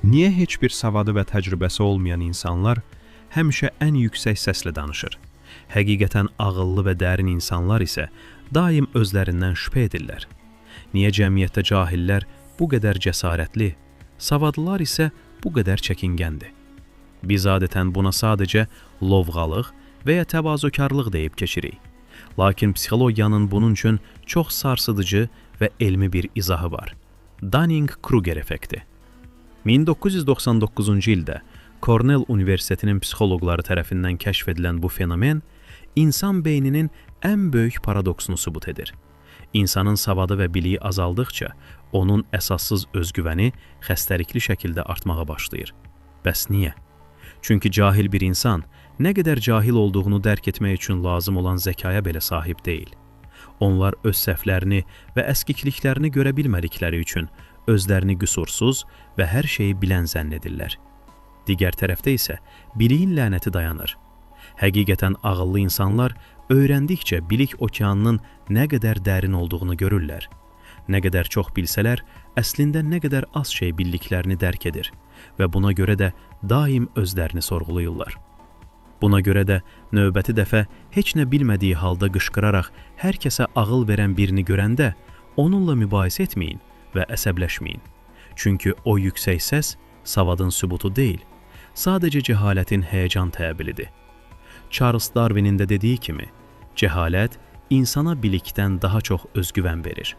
Niyə heç bir savadı və təcrübəsi olmayan insanlar həmişə ən yüksək səslə danışır? Həqiqətən ağıllı və dərin insanlar isə daim özlərindən şübhə edirlər. Niyə cəmiyyətdə cahillər bu qədər cəsarətli, savadlılar isə bu qədər çəkingəndir? Biz adətən buna sadəcə lovğalıq və ya təvazökarlıq deyib keçirik. Lakin psixologiyanın bunun üçün çox sarsıdıcı və elmi bir izahı var. Dunning-Kruger effekti. 1999-cu ildə Cornell Universitetinin psixoloqları tərəfindən kəşf edilən bu fenomen insan beyninin ən böyük paradoksunu sübut edir. İnsanın savadı və biliyi azaldıqca onun əsassız özgüvəni xəstəlikli şəkildə artmağa başlayır. Bəs niyə? Çünki cahil bir insan nə qədər cahil olduğunu dərk etmək üçün lazım olan zəkaya belə sahib deyil. Onlar öz səhvlərini və əskikliklərini görə bilmədikləri üçün özlərini qüsursuz və hər şeyi bilən zənn edirlər. Digər tərəfdə isə biliyin lənəti dayanır. Həqiqətən ağıllı insanlar öyrəndikcə bilik okeanının nə qədər dərin olduğunu görürlər. Nə qədər çox bilsələr, əslində nə qədər az şey bildiklərini dərk edir və buna görə də daim özlərini sorğuluyurlar. Buna görə də növbəti dəfə heç nə bilmədiyi halda qışqıraraq hər kəsə ağıl verən birini görəndə onunla mübahisə etməyin və əsəbləşməyin. Çünki o yüksək səs savadın sübutu deyil, sadəcə cəhalətin həyəcan təbilidir. Charles Darwinin də dediyi kimi, cəhalət insana bilikdən daha çox özgüvən verir.